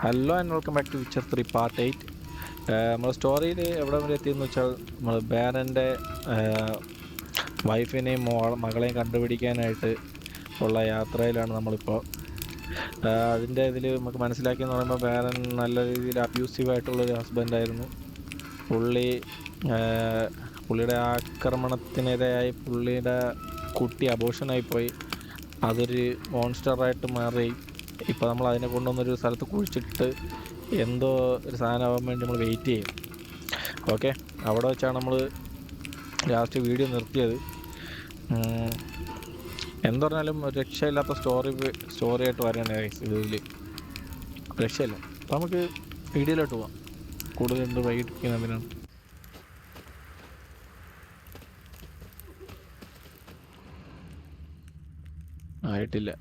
Hello and welcome back to Witcher 3 part 8. നമ്മുടെ സ്റ്റോറിയിൽ എവിടെ വരെ എത്തിയെന്ന് വെച്ചാൽ നമ്മൾ ബാരൻ്റെ വൈഫിനെയും മകളെയും കണ്ടുപിടിക്കാനായിട്ട് ഉള്ള യാത്രയിലാണ് നമ്മളിപ്പോൾ. അതിൻ്റെ ഇതിൽ നമുക്ക് മനസ്സിലാക്കിയെന്ന് പറയുമ്പോൾ ബാരൻ നല്ല രീതിയിൽ അബ്യൂസീവ് ആയിട്ടുള്ളൊരു ഹസ്ബൻഡായിരുന്നു. പുള്ളി പുള്ളിയുടെ ആക്രമണത്തിനിരയായി പുള്ളിയുടെ കുട്ടി അബോഷനായിപ്പോയി. അതൊരു മോൺസ്റ്ററായിട്ട് മാറി. ഇപ്പം നമ്മൾ അതിനെ കൊണ്ടുവന്നൊരു സ്ഥലത്ത് കുഴിച്ചിട്ട് എന്തോ ഒരു സാധനമാകാൻ വേണ്ടി നമ്മൾ വെയിറ്റ് ചെയ്യും. ഓക്കെ, അവിടെ വെച്ചാണ് നമ്മൾ ലാസ്റ്റ് വീഡിയോ നിർത്തിയത്. എന്ത് പറഞ്ഞാലും ഒരു രക്ഷയില്ലാത്ത സ്റ്റോറിയായിട്ട് വരികയാണ് ഇതിൽ. രക്ഷയില്ല. അപ്പം നമുക്ക് വീഡിയോയിലോട്ട് പോവാം. കൂടുതൽ എന്ത് വൈകിട്ടിരിക്കുന്നതിനാണ്. ആയിട്ടില്ല.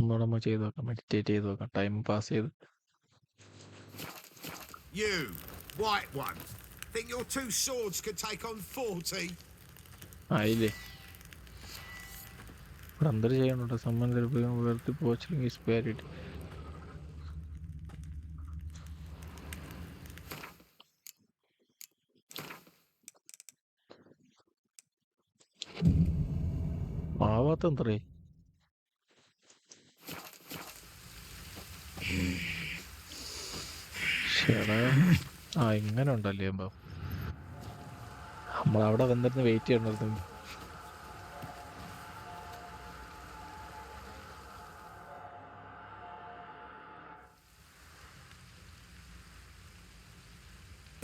ഒന്നുകൂടെ നമ്മൾ ചെയ്ത് നോക്കാം, മെഡിറ്റേറ്റ് ചെയ്ത് നോക്കാം, ടൈം പാസ് ചെയ്ത്. You, white one, think your two swords could take on 40? ആയില്ലേ? ഇവിടെ എന്തൊരു ചെയ്യണോട്ടോ? സമ്മൻ വെറുതെ പോച്ചിങ് സ്പെയറിഡ്. ആവാത്തത്രേ. ഇങ്ങനെ ഉണ്ടല്ലേ അമ്പോ. നമ്മളവിടെ വന്നിരുന്ന് wait ചെയ്യണ്ടായിരുന്നു.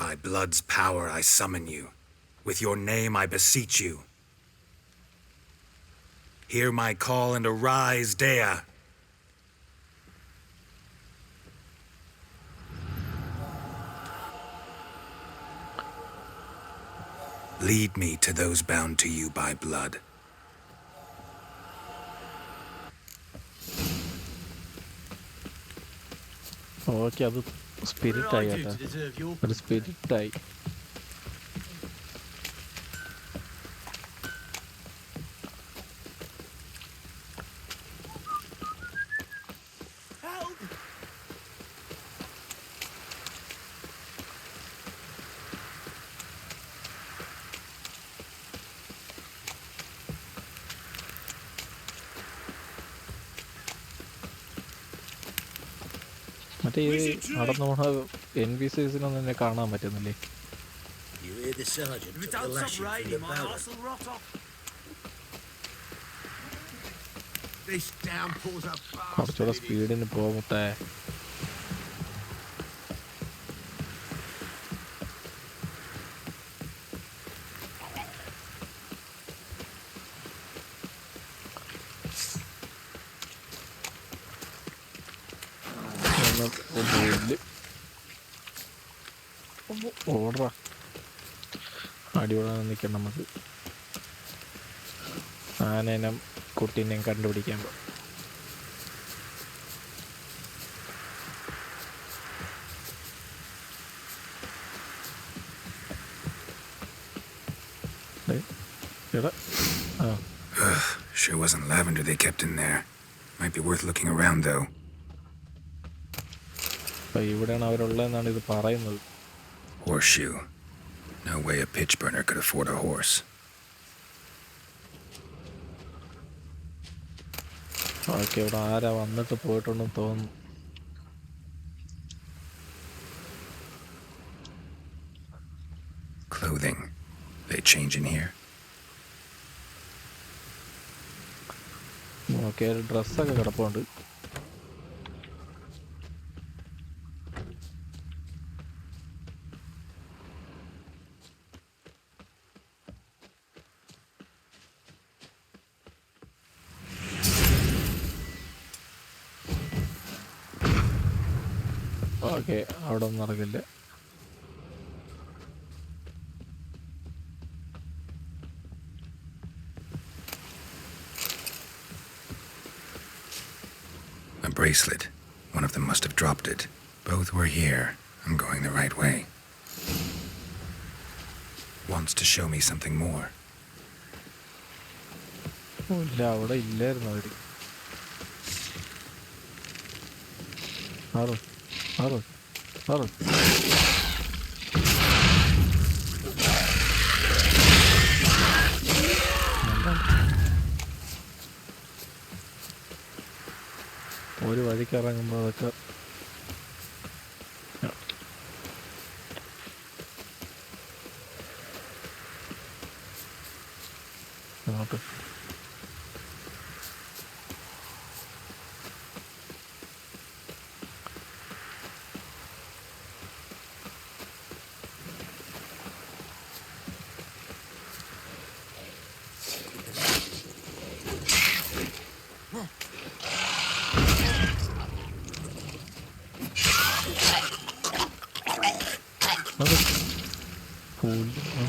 By blood's power I summon you. With your name I beseech you. Hear my call and arise, Dea. Lead me to those bound to you by blood. Okay, അത് സ്പിരിറ്റായി കേട്ടോ. ഒരു സ്പിരിറ്റായി. മറ്റേ ഈ നടന്നു പോണ NPCസിനൊന്നും എന്നെ കാണാൻ പറ്റുന്നില്ലേ? കുറച്ചുകൂടെ സ്പീഡിന് പോകട്ടെ. ഓർഡറാ അടിപൊളിയാണെന്ന് നിൽക്കണം. നമുക്ക് ആനേനം കുട്ടീനെയും കണ്ടുപിടിക്കാൻ പോകും. Sure wasn't lavender they kept in there. Might be worth looking around though. ഇവിടെയാണ് അവരുള്ളതെന്നാണ് ഇത് പറയുന്നത്. Horseshoe. No way a pitch burner could afford a horse. Okay, ഇവിടെ ആരാ വന്നിട്ട് പോയിട്ടുണ്ടെന്ന് തോന്നുന്നു. Clothing. They change in here. Okay, ഡ്രസ്സൊക്കെ കിടപ്പുണ്ട്. ഓക്കെ, അവിടെ ഒന്നും നടക്കില്ല. A bracelet. One of them must have dropped it. Both were here. I'm going the right way. wants to show me something more. ഇല്ല, അവിടെ ഇല്ലായിരുന്നു അവര്. ആറ് ആറ് ആറ് ഒരു വഴിക്ക് ഇറങ്ങുമ്പോൾ അതൊക്കെ അങ്ങോട്ട്.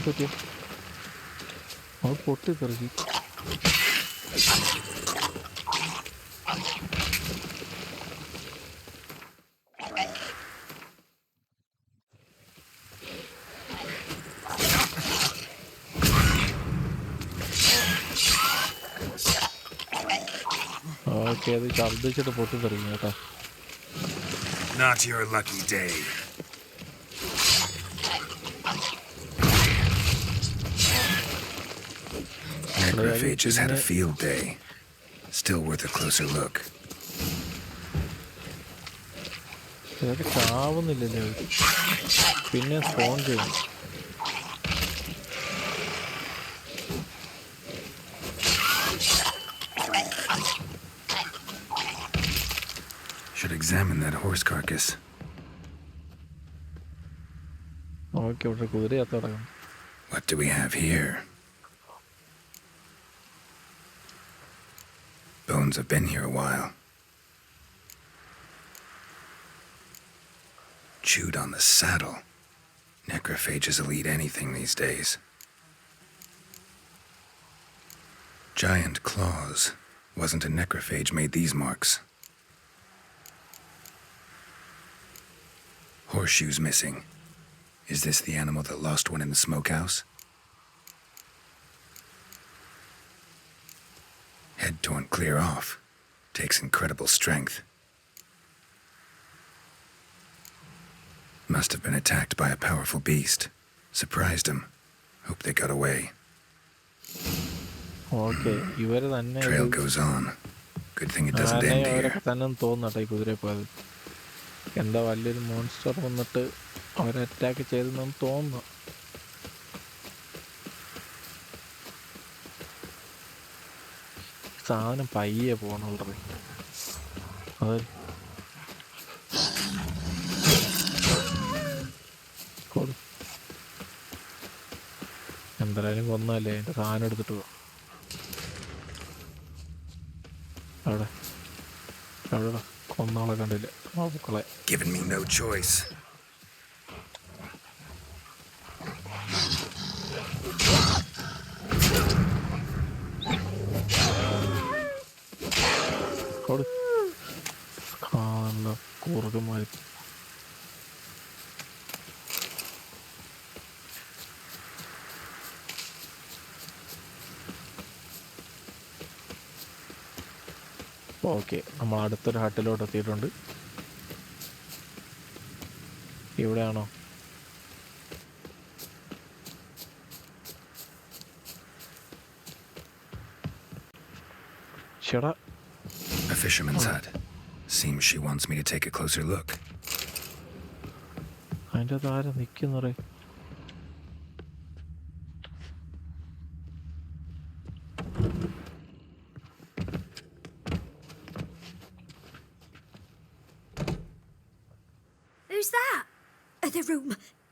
പറ്റിയ അത് പൊട്ടിത്തെറിച്ച്. ഓക്കെ, അത് ഛർദ്ദിച്ചിട്ട് പൊട്ടിത്തെറിക്കും കേട്ടോ. Not your lucky day. Necrophages had a field day. Still worth a closer look. ഇതൊക്കെ ചാവുന്നില്ലല്ലോ, പിന്നെ സ്പോൺ ചെയ്യും. Should examine that horse carcass. Okay, ഇവിടെ കുതിരയത്ത് കിടക്കണം. What do we have here? Bones have been here a while. Chewed on the saddle. Necrophages will eat anything these days. Giant claws. Wasn't a necrophage made these marks. Horseshoes missing. Is this the animal that lost one in the smokehouse? Head torn clear off. Takes incredible strength. Must have been attacked by a powerful beast. Surprised him. Hope they got away. Okay, ഇവര് തന്നെ Trail goes on. Good thing it doesn't end here. അവരൊക്കെ തന്നെ തോന്നട്ടെ ഈ കുതിരയെ പോയത്. എന്താ വലിയൊരു monster വന്നിട്ട് അവരെ അറ്റാക്ക് ചെയ്തെന്ന് തോന്നുന്നു. സാധനം പയ്യെ പോകണുള്ളത്. അത് എന്തായാലും കൊന്നല്ലേ, അതിൻ്റെ സാധനം എടുത്തിട്ട് പോവാം. അവിടെ അവിടെ കൊന്നാളെ കണ്ടില്ല, മക്കളെ. Given me no choice. കൂറുകമായി ഓക്കെ, നമ്മൾ അടുത്തൊരു ഹട്ടിലോട്ട് എത്തിയിട്ടുണ്ട്. ഇവിടെയാണോ? ചേടാ, A fisherman's hut. Seems she wants me to take a closer look. അതിൻ്റെ താരം നിൽക്കുന്നറേ. Who's that? The room.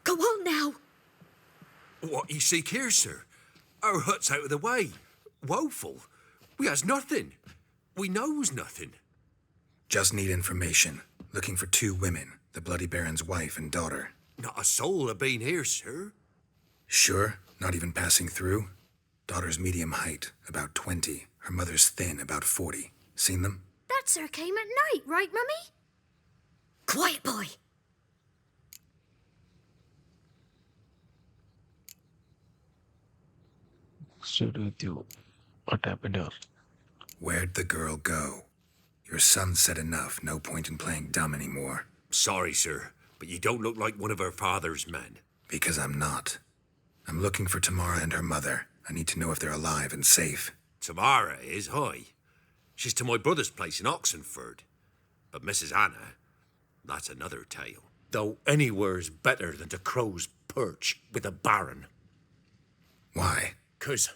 Go on now. What you seek here, sir? Our hut's out of the way. Woeful. We has nothing. We knows nothing. Just need information. Looking for 2 women, the Bloody Baron's wife and daughter. Not a soul have been here, sir. Sure? Not even passing through? Daughter's medium height, about 20. Her mother's thin, about 40. Seen them? That sir came at night, right, Mummy? Quiet, boy. Stayed with you. What happened to her? Where'd the girl go? Your son said enough. No point in playing dumb anymore. Sorry, sir, but you don't look like one of her father's men. Because I'm not. I'm looking for Tamara and her mother. I need to know if they're alive and safe. Tamara is, hi. She's to my brother's place in Oxenford. But Mrs. Anna, that's another tale. Though anywhere's better than to crow's perch with a baron. Why? 'Cause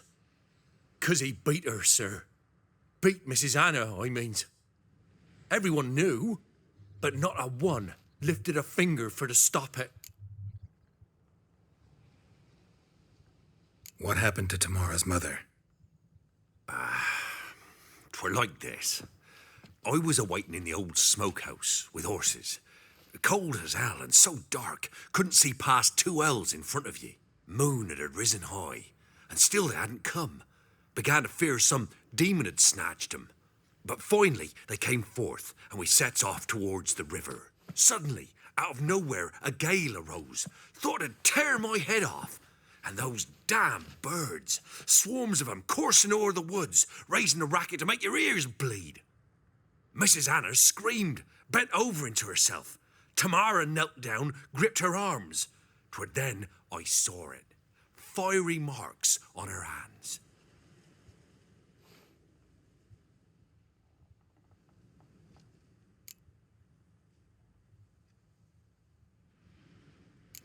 he beat her, sir. Beat Mrs. Anna, I mean. Everyone knew, but not a one lifted a finger for to stop it. What happened to Tamara's mother? 'Twere like this. I was awaiting in the old smokehouse with horses. Cold as hell and so dark, couldn't see past 2 ells in front of ye. Moon had risen high, and still they hadn't come. Began to fear some demon had snatched them. But finally they came forth, and we sets off towards the river. Suddenly, out of nowhere, a gale arose. Thought it'd tear my head off. And those damn birds, swarms of 'em coursing o'er the woods, raising a racket to make your ears bleed. Mrs. Anna screamed, bent over into herself. Tamara knelt down, gripped her arms. 'Twere then I saw it. Fiery marks on her hands.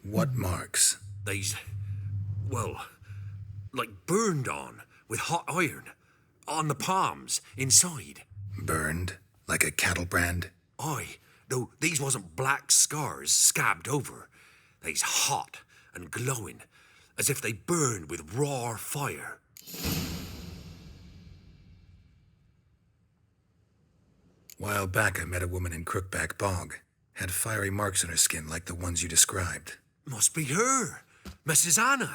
What marks? They's, well, like burned on with hot iron. On the palms, inside. Burned? Like a cattle brand? Aye, though these wasn't black scars scabbed over. They's hot and glowing, as if they burned with raw fire. While back, I met a woman in Crookback Bog. Had fiery marks on her skin like the ones you described. Must be her, Mrs. Anna.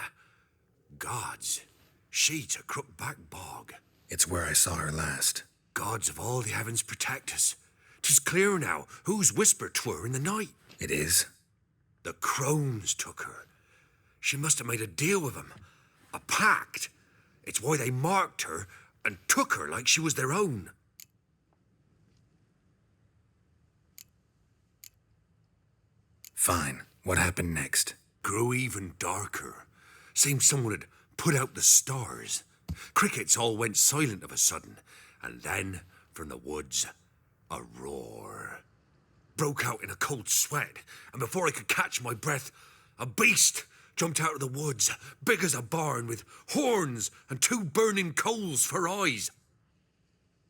Gods, she to Crookback Bog. It's where I saw her last. Gods of all the heavens protect us. 'Tis clear now whose whisper 'twere in the night. It is? The crones took her. She must have made a deal with 'em. A pact. It's why they marked her and took her like she was their own. Fine. What happened next? Grew even darker. Seemed someone had put out the stars. Crickets all went silent of a sudden, and then, from the woods, a roar. Broke out in a cold sweat, and before I could catch my breath, a beast jumped out of the woods, big as a barn, with horns and 2 burning coals for eyes.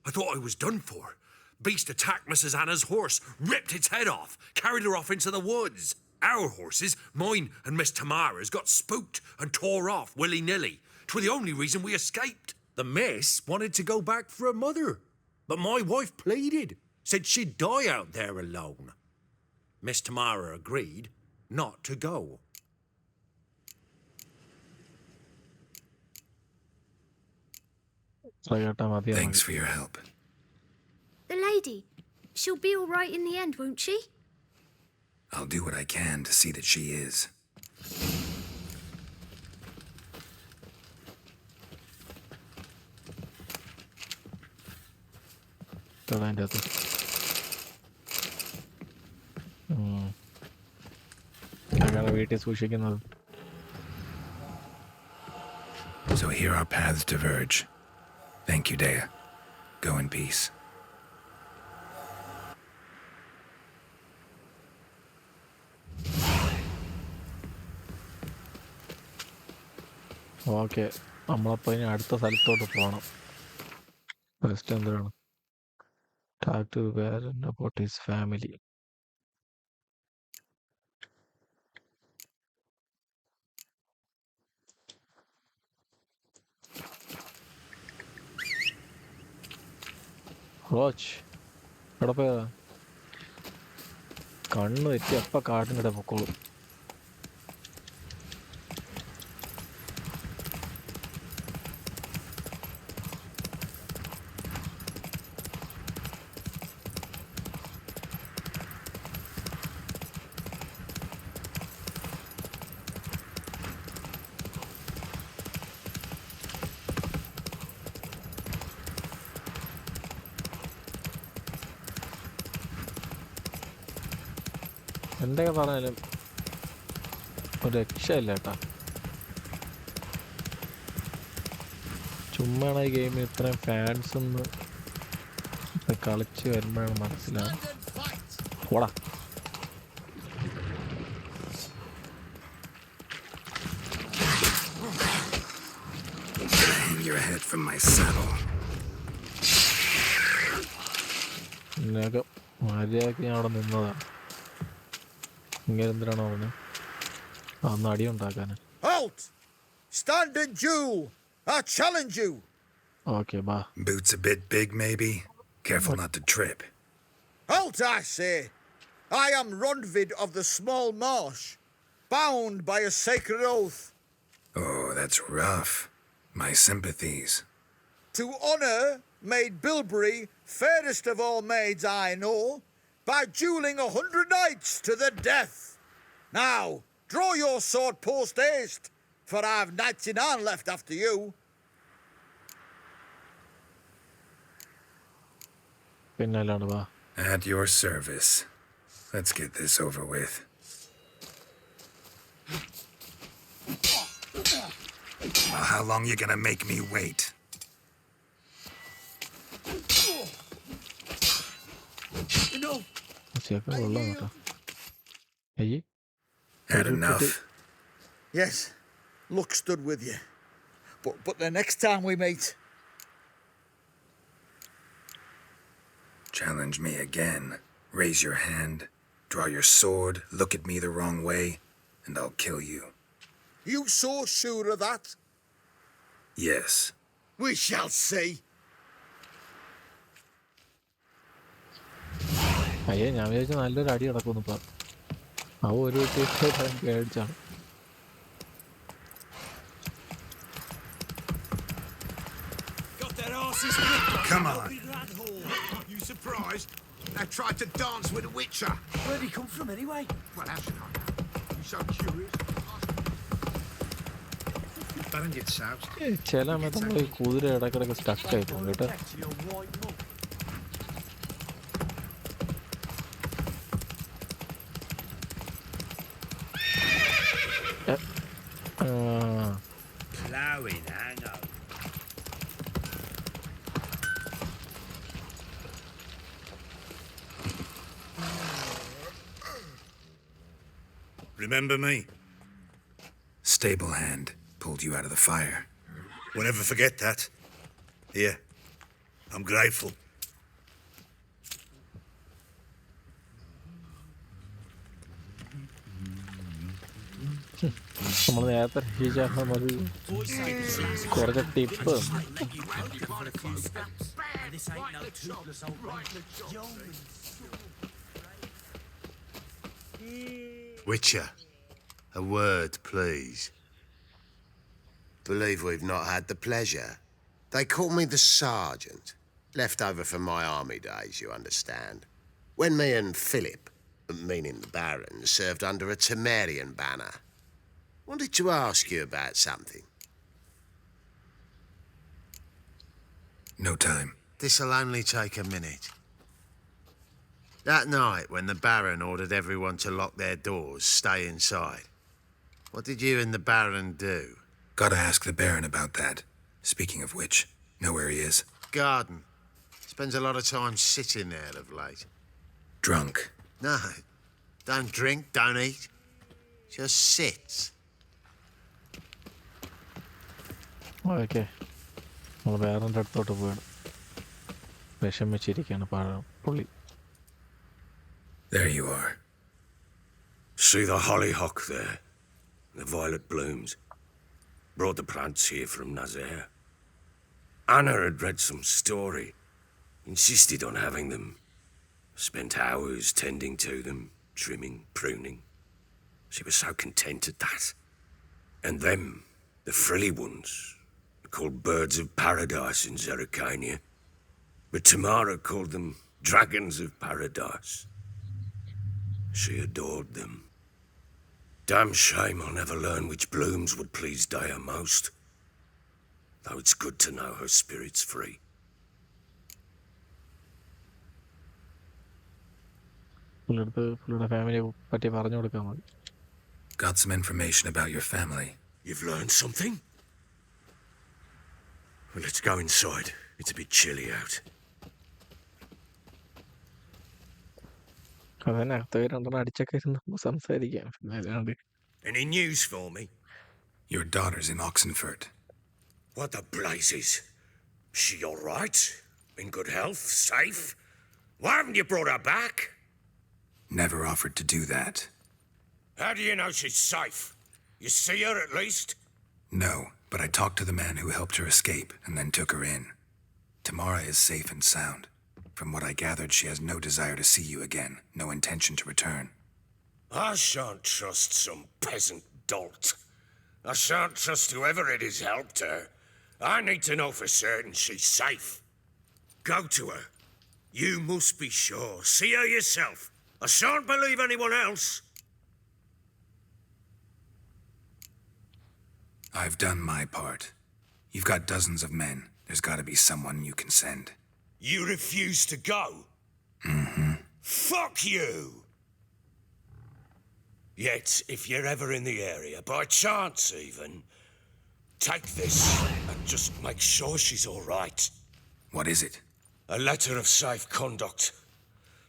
I thought I was done for. Beast attacked Mrs. Anna's horse, ripped its head off, carried her off into the woods. Our horses, mine and Miss Tamara's, got spooked and tore off willy-nilly. 'Twere the only reason we escaped. The miss wanted to go back for her mother, but my wife pleaded, said she'd die out there alone. Miss Tamara agreed not to go. Thanks for your help. The lady. She'll be all right in the end, won't she? I'll do what I can to see that she is. അതിൻ്റെ അകത്ത് അങ്ങനെ വീട്ടിൽ സൂക്ഷിക്കുന്നത്. So here our paths diverge. Thank you, Dea. Go in peace. Okay, നമ്മളപ്പോൾ ഇനി അടുത്ത സ്ഥലത്തോട്ട് പോകണം. ഫസ്റ്റ് എന്താണ്? Talk to the parent about his family. Roach എവിടെ പോയതാ? കണ്ണ് വെച്ച് എപ്പോൾ കാട്ടും കിട പൊക്കോളും. എന്തൊക്കെ പറഞ്ഞാലും ഒരു രക്ഷയില്ല കേട്ടാ. ചുമ്മാണ് ഈ ഗെയിമിൽ ഇത്രയും ഫാൻസ് ഒന്ന് കളിച്ച് വരുമ്പോഴാണ് മനസ്സിലാവും. ഓടാ. Hang your head from my saddle. ഇതിനൊക്കെ മര്യാദക്ക് ഞാൻ അവിടെ നിന്നതാണ്. ഇങ്ങനെ എന്തിനാണോ അവന് അന്ന് അടി ഉണ്ടാക്കാന്. Halt! Stand and duel! I challenge you! Okay ബാ. Boots a bit big, maybe? Careful not to trip. Halt, I say! I am Rondvid of the Small Marsh, bound by a sacred oath. Oh, that's rough. My sympathies. To honour Maid Bilberry, fairest of all maids I know, by duelling 100 knights to the death. Now, draw your sword post haste, for I've 99 left after you. പിന്നല്ലാണ്ട് വാ. At your service. Let's get this over with. Well, how long you gonna make me wait? ശരിക്കും കൊള്ളാം കേട്ടോ. അയ്യേ. Had enough. Yes, luck stood with you. But the next time we meet... Challenge me again. Raise your hand. Draw your sword. Look at me the wrong way. And I'll kill you. You so sure of that? Yes. We shall see. അയ്യേ, ഞാൻ വിചാരിച്ച നല്ലൊരു അടി നടക്കുന്നു ഇപ്പം. അവ ഒരു പേടിച്ചാണ്. Come on. You surprised? They tried to dance with a witcher. Where'd he come from anyway? Well, how should I know? You so curious? Baron gets soused. ചില സമയത്ത് നമ്മൾ ഈ കുതിര ഇടക്കിടക്ക് സ്റ്റക്കായി പോകും കേട്ടോ. Back to your white mug. Plowing hangover. Remember me? Stable hand pulled you out of the fire. We'll never forget that. Here, I'm grateful. നമ്മൾ നേരത്തെ രക്ഷിച്ചാൽ മതി. കുറച്ച് tip. Witcher, a word, please. Believe we've not had the pleasure. They call me the Sergeant. Left over from my army days, you understand. When me and Philip, meaning the Baron, served under a Temerian banner. Wanted to ask you about something. No time. This'll only take a minute. That night when the Baron ordered everyone to lock their doors, stay inside, what did you and the Baron do? Gotta ask the Baron about that. Speaking of which, know where he is? Garden. Spends a lot of time sitting there of late. Drunk. No, don't drink, don't eat. Just sits. Okay, നമ്മൾ വേറെൻ്റെ അടുത്തോട്ട് പോയാണ്. വിഷമിച്ചിരിക്കുകയാണ് പുള്ളി. There you are. See the hollyhock there? The violet blooms. Brought the plants here from Nazaire. Anna had read some story. Insisted on having them. Spent hours tending to them, trimming, pruning. She was so content at that. And them, the frilly ones, called birds of paradise in Zerrikania. But Tamara called them dragons of paradise. She adored them. Damn shame I'll never learn which blooms would please Dea most. Though it's good to know her spirit's free. പുള്ളിയുടെ ഫാമിലിയെ പറ്റി പറഞ്ഞു കൊടുക്കാൻ മതി. Got some information about your family. You've learned something? Well, let's go inside. It's a bit chilly out. അതന്നെ അകത്ത് രണ്ടെണ്ണം അടിച്ചൊക്കെ ഇരുന്ന് സംസാരിക്കാം. പിന്നെ അല്ലാണ്ട് Any news for me? Your daughter's in Oxenfurt. What the blazes? She all right? In good health? Safe? Why haven't you brought her back? Never offered to do that. How do you know she's safe? You see her at least? No, but I talked to the man who helped her escape and then took her in. Tamara is safe and sound. From what I gathered, she has no desire to see you again, no intention to return. I shan't trust some peasant dolt. I shan't trust whoever it is helped her. I need to know for certain she's safe. Go to her. You must be sure. See her yourself. I shan't believe anyone else. I've done my part. You've got dozens of men. There's got to be someone you can send. You refuse to go? Mm-hmm. Fuck you! Yet, if you're ever in the area, by chance even, take this and just make sure she's all right. What is it? A letter of safe conduct.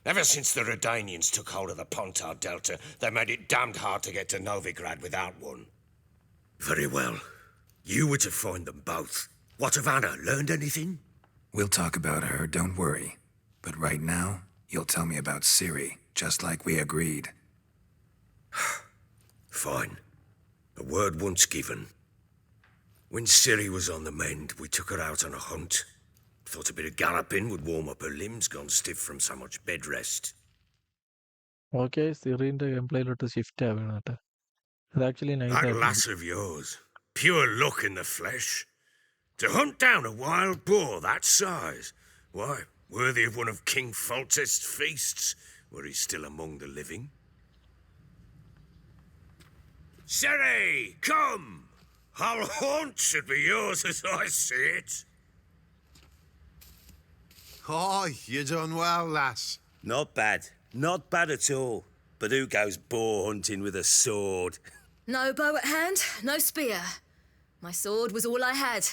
Ever since the Redanians took hold of the Pontar Delta, they made it damned hard to get to Novigrad without one. Very well. You were to find them both. What of Anna? Learned anything? We'll talk about her, don't worry. But right now, you'll tell me about Ciri, just like we agreed. Fine. A word once given. When Ciri was on the mend, we took her out on a hunt. Thought a bit of galloping would warm up her limbs, gone stiff from so much bed rest. Okay, സിറിന്റെ ഗെയിംപ്ലേയിലോട്ട് shift ആവുകയാണ് കേട്ടോ. അത് actually nice That ആയിട്ടുണ്ട്. lass of yours, pure luck in the flesh. To hunt down a wild boar that size, why, worthy of one of King Foltest's feasts, were he still among the living. Ciri, come! Whole haunt should be yours as I see it. Hi, you done well, lass. Not bad. Not bad at all. But who goes boar hunting with a sword? No bow at hand, no spear. My sword was all I had.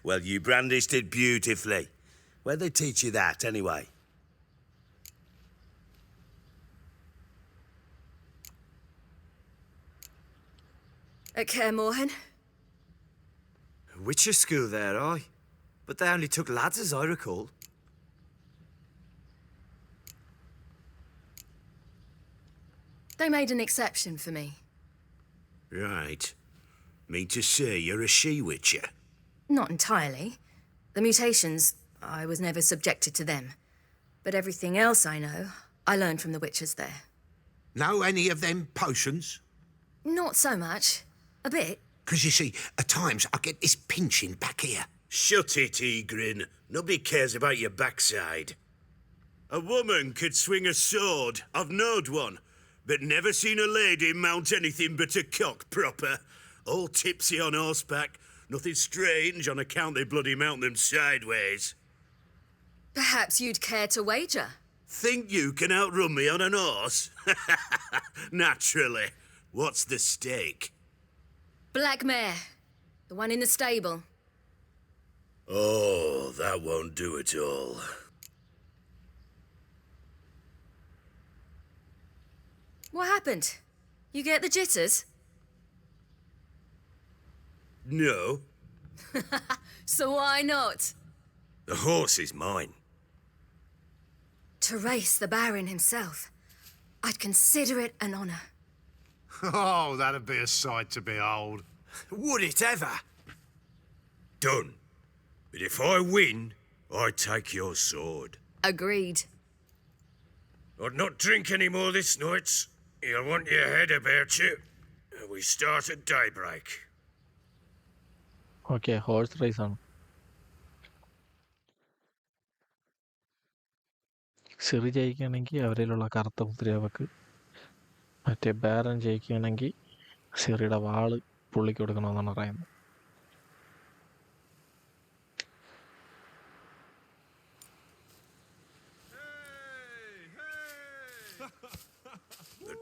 Well, you brandished it beautifully. Where'd they teach you that, anyway? At Caer Morhen. Witcher school there, aye. But they only took lads, as I recall. They made an exception for me. Right. Mean to say you're a she-witcher? Not entirely. The mutations, I was never subjected to them. But everything else I know, I learned from the witches there. Know any of them potions? Not so much. A bit. 'Cause you see, at times I get this pinching back here. Shut it, Egrin. Nobody cares about your backside. A woman could swing a sword. I've knowed one. But never seen a lady mount anything but a cock proper. All tipsy on horseback. Nothing strange on account they bloody mount them sideways. Perhaps you'd care to wager. Think you can outrun me on an horse? Naturally. What's the stake? Black mare. The one in the stable. Oh, that won't do it all. What happened? You get the jitters? No. So why not? The horse is mine. To race the Baron himself. I'd consider it an honour. Oh, that'd be a sight to behold. Would it ever? Done. But if I win, I take your sword. Agreed. I'd not drink any more this night. You'll want your head about you. We start at daybreak. Okay, horse race ആണ്. Ciri ജയിക്കുകയാണെങ്കിൽ അവരിലുള്ള കറുത്ത മുദ്ര അവക്ക്, മറ്റേ barren ജയിക്കുകയാണെങ്കിൽ സിറിയുടെ വാള് പുള്ളിക്ക് കൊടുക്കണമെന്നാണ് പറയുന്നത്.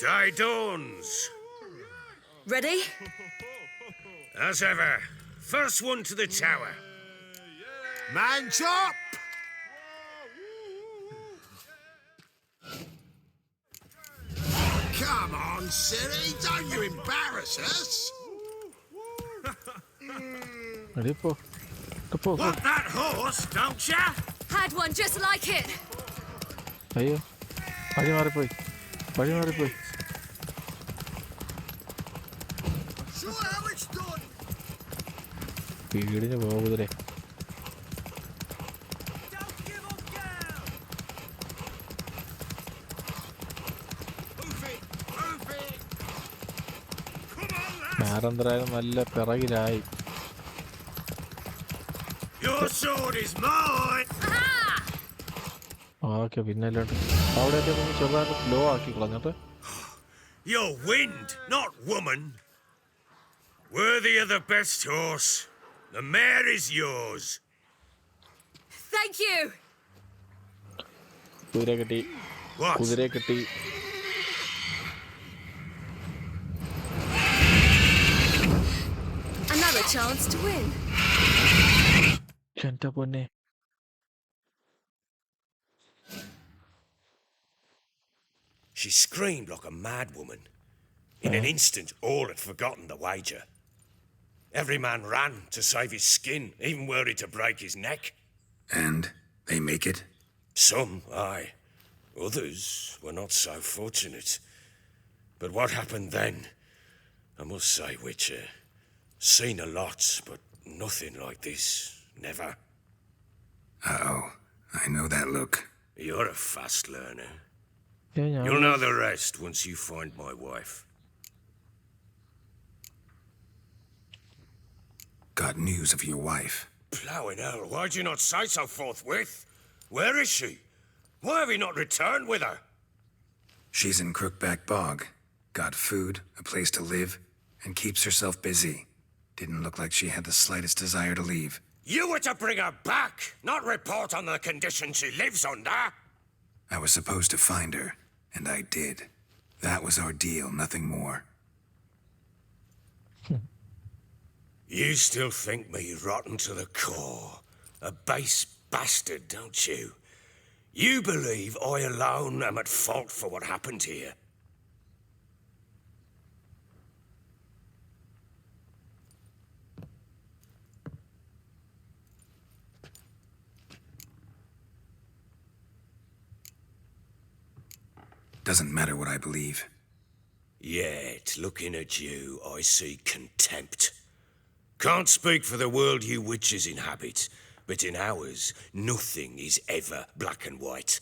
Day dawns. Ready? As ever. First one to the tower. Man chop! Come on, Ciri, don't you embarrass us! Ready, po. Go. Want that horse, don't ya? Had one just like it. അയ്യോ വഴി മാറിപ്പോയി. Show how it's done. വീടിന് പോകുതിരെ. ഞാനെന്തരായാലും നല്ല പിറകിലായി. Your sword is mine. Okay പിന്നെ അല്ലാണ്ട് അവിടെ ചെറുതായിട്ട് സ്ലോ ആക്കി കളഞ്ഞിട്ട്. You're wind, not woman. Worthy of the best horse. The mare is yours. Thank you. കുതിരയെ കിട്ടി. Another chance to win. എന്റെ പൊന്നെ. She screamed like a mad woman. In an instant, all had forgotten the wager. Every man ran to save his skin, even were he to break his neck. And they make it? Some, aye. Others were not so fortunate. But what happened then? I must say, Witcher, seen a lot, but nothing like this. Never. Uh-oh. I know that look. You're a fast learner. Yeah. You'll know the rest once you find my wife. Got news of your wife. Plowing hell, why'd you not say so forthwith? Where is she? Why have you not returned with her? She's in Crookback Bog. Got food, a place to live, and keeps herself busy. Didn't look like she had the slightest desire to leave. You were to bring her back, not report on the conditions she lives under. I was supposed to find her, and I did. That was our deal, nothing more. You still think me rotten to the core. A base bastard, don't you? You believe I alone am at fault for what happened here. Doesn't matter what I believe. Yet, looking at you, I see contempt. Can't speak for the world you witches inhabit, but in ours, nothing is ever black and white.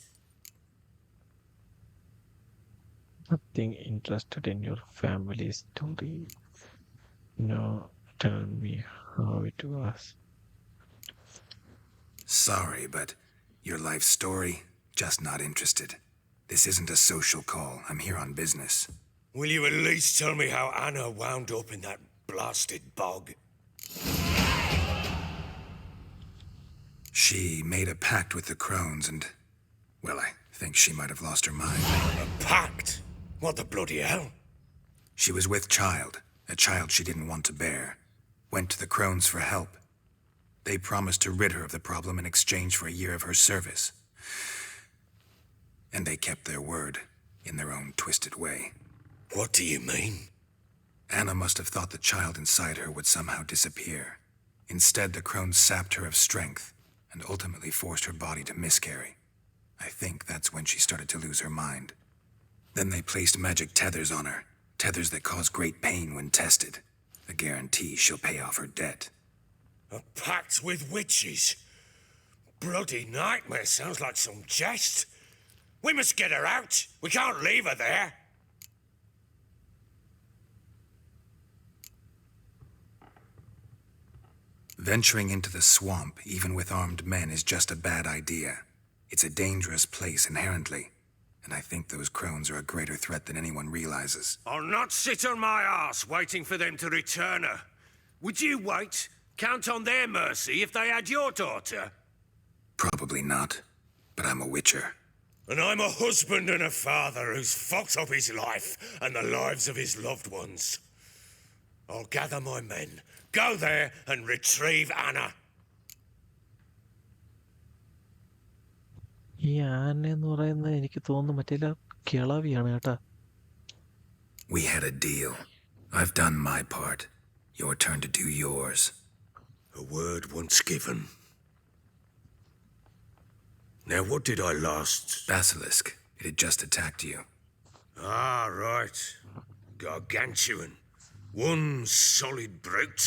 Nothing interested in your family story. No, tell me how it was. Sorry, but your life story, just not interested. This isn't a social call. I'm here on business. Will you at least tell me how Anna wound up in that blasted bog? She made a pact with the crones and, well, I think she might have lost her mind. A pact? What the bloody hell? She was with child, a child she didn't want to bear. Went to the crones for help. They promised to rid her of the problem in exchange for a year of her service. And they kept their word, in their own twisted way. What do you mean? Anna must have thought the child inside her would somehow disappear. Instead, the crones sapped her of strength and ultimately forced her body to miscarry. I think that's when she started to lose her mind. Then they placed magic tethers on her, tethers that cause great pain when tested. A guarantee she'll pay off her debt. A pact with witches? Bloody nightmare, sounds like some jest. We must get her out. We can't leave her there. Venturing into the swamp, even with armed men, is just a bad idea. It's a dangerous place inherently, and I think those crones are a greater threat than anyone realizes. I'll not sit on my arse waiting for them to return her. Would you wait? Count on their mercy if they had your daughter? Probably not, but I'm a witcher. And I'm a husband and a father who's fucked up his life and the lives of his loved ones. I'll gather my men, go there and retrieve Anna. ഈ ആന എന്ന് പറയുന്നത് എനിക്ക് തോന്നുന്നു മറ്റേ കിളവിയാണ് കേട്ടാ. We had a deal. I've done my part. Your turn to do yours. A word once given. Now, what did I last? Basilisk. It had just attacked you. Ah, right. Gargantuan. One solid brute.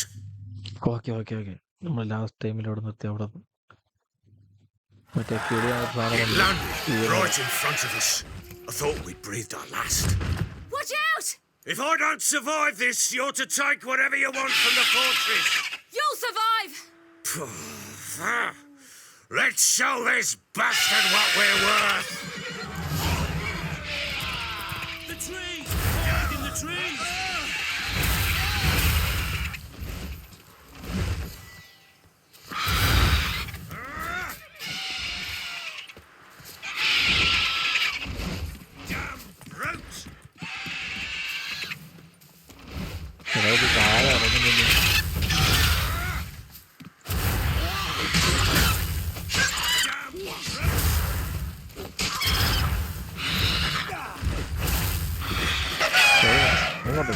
Okay നമ്മൾ last ടൈമിൽ അവിടെ നിർത്തി അവിടെ മറ്റേ കിളിയാണ് It സാധനം landed right in front of us. I thought we'd breathed our last. Watch out! If I don't survive this, you're to take whatever you want from the fortress. You'll survive! Let's show this bastard what we're worth. The trees! Hide in the trees! Damn brute! അതായത് താഴെ ഇറങ്ങുന്നില്ല. ഇങ്ങോട്ട്.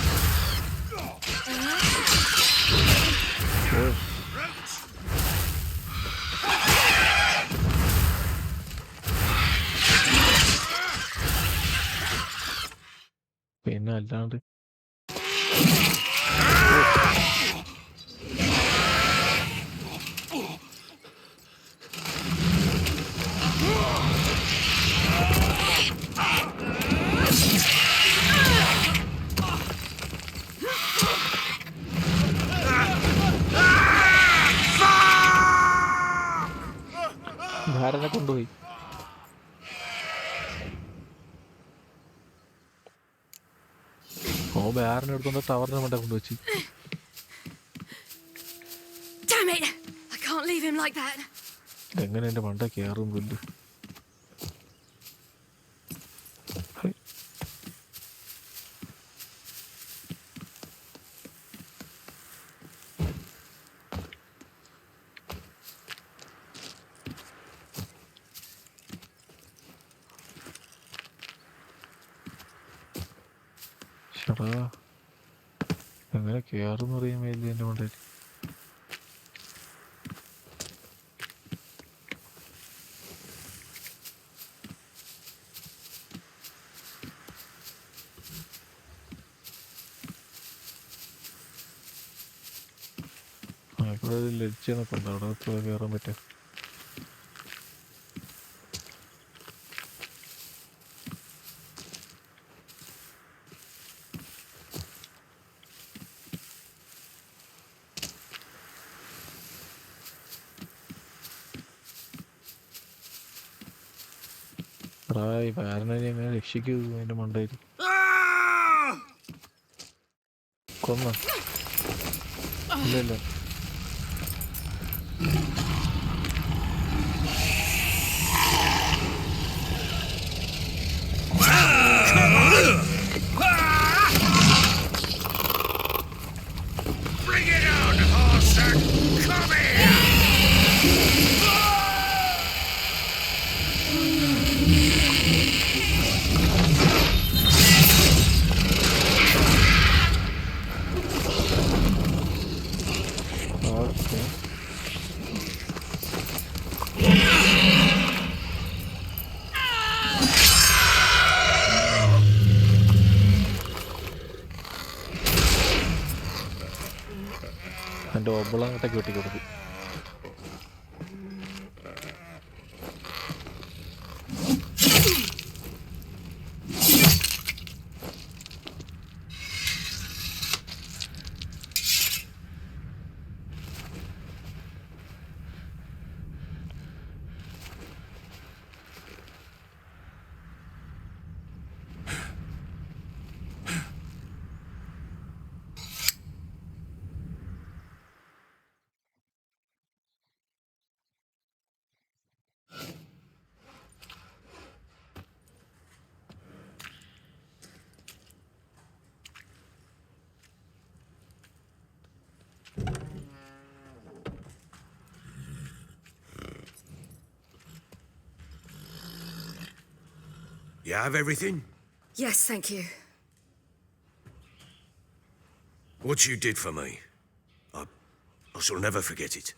പിന്നെ അല്ലാണ്ട് ഭാരനെ കൊണ്ടുപോയി. ഭാരനെ എടുത്തോണ്ട് ടവറിന് വേണ്ട കൊണ്ടുവച്ചു. Damn it! I can't leave him like that. എങ്ങനെ എന്റെ മണ്ട കയറും പുല്ല്. എങ്ങനെ കയറും അറിയാൻ വേണ്ടി എന്റെ മണ്ടയിൽ. ഇവിടെ ഒരു ലജ്ജയൊക്കെ ഉണ്ട്, അവിടെ കയറാൻ പറ്റും. ഭാരനെ എങ്ങനെ രക്ഷിക്കൂ അതിന്റെ മണ്ടയിൽ. കൊന്ന ഇല്ലല്ലോ. Bring it on, horse! Come here! എൻ്റെ ഒബളങ്ങോട്ടേക്ക് വെട്ടിക്കൊടുത്തു. You have everything? Yes, thank you. What you did for me, I shall never forget it.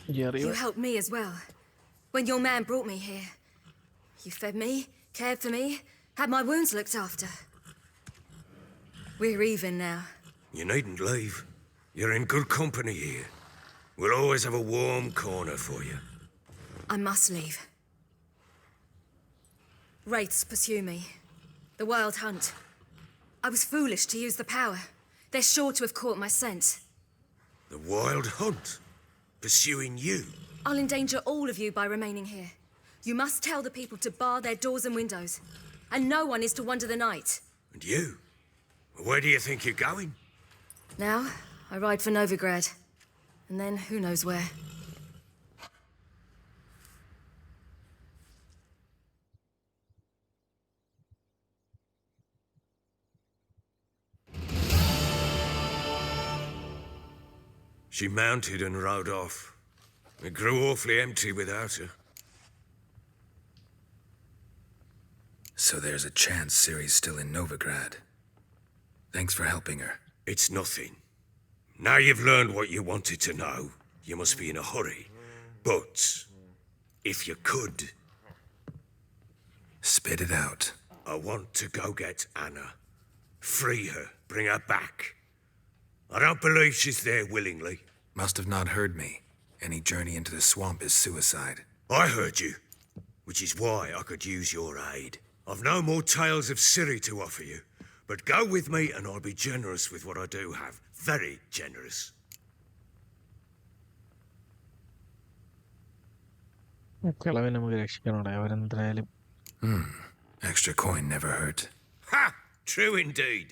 ഈ You അറിവ് helped me as well. When your man brought me here. You fed me, cared for me, had my wounds looked after. We're even now. You needn't leave. You're in good company here. We'll always have a warm corner for you. I must leave. Wraiths pursue me. The wild hunt. I was foolish to use the power. They're sure to have caught my scent. The wild hunt? Pursuing you? I'll endanger all of you by remaining here. You must tell the people to bar their doors and windows. And no one is to wander the night. And you? Where do you think you're going? Now, I ride for Novigrad. And then, who knows where. She mounted and rode off. It grew awfully empty without her. So there's a chance Ciri's still in Novigrad. Thanks for helping her. It's nothing. Now you've learned what you wanted to know, you must be in a hurry. But, if you could... Spit it out. I want to go get Anna. Free her, bring her back. I don't believe she's there willingly. Must have not heard me. Any journey into the swamp is suicide. I heard you, which is why I could use your aid. I've no more tales of Ciri to offer you, but go with me and I'll be generous with what I do have. Very generous. കിളവിനെ നമുക്ക് രക്ഷിക്കണോടെ അവരെന്തായാലും. Extra coin never hurt. Ha! True indeed.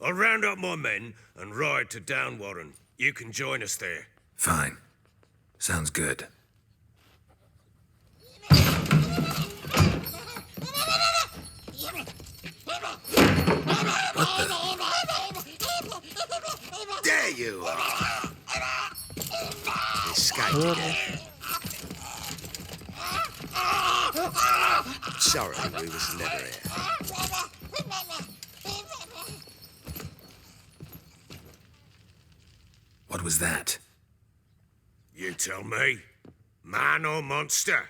I'll round up my men and ride to Downwarren. You can join us there. Fine. Sounds good. What the? There you are! Escaped again. Sorry, we was never here. What was that? You tell me. Man or monster?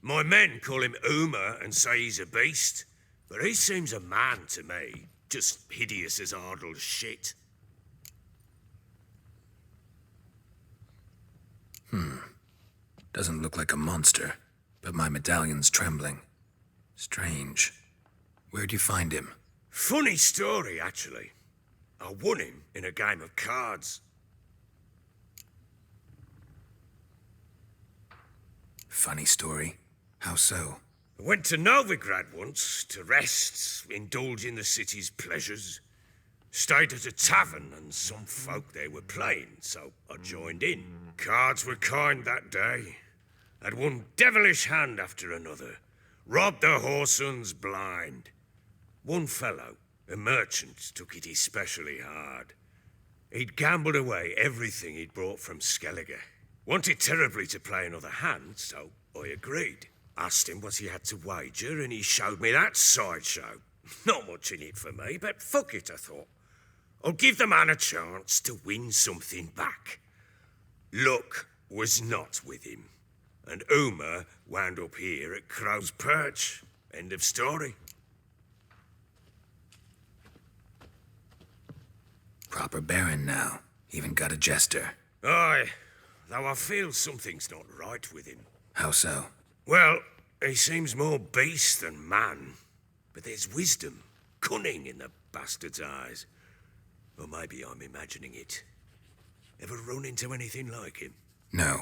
My men call him Uma and say he's a beast, but he seems a man to me. Just hideous as Ardle's shit. Doesn't look like a monster, but my medallion's trembling. Strange. Where'd you find him? Funny story, actually. I won him in a game of cards. Funny story. How so? I went to Novigrad once to rest, indulge in the city's pleasures. Stayed at a tavern and some folk there were playing, so I joined in. Cards were kind that day. Had one devilish hand after another. Robbed the whoresons blind. One fellow, a merchant, took it especially hard. He'd gambled away everything he'd brought from Skellige. Wanted terribly to play another hand, so I agreed. Asked him what he had to wager, and he showed me that sideshow. Not much in it for me, but fuck it, I thought. I'll give the man a chance to win something back. Luck was not with him, and Uma wound up here at Crow's Perch. End of story. Proper baron now. Even got a jester. Aye, though I feel something's not right with him. How so? Well, he seems more beast than man, but there's wisdom, cunning in the bastard's eyes. Or maybe I'm imagining it. Ever run into anything like him? No,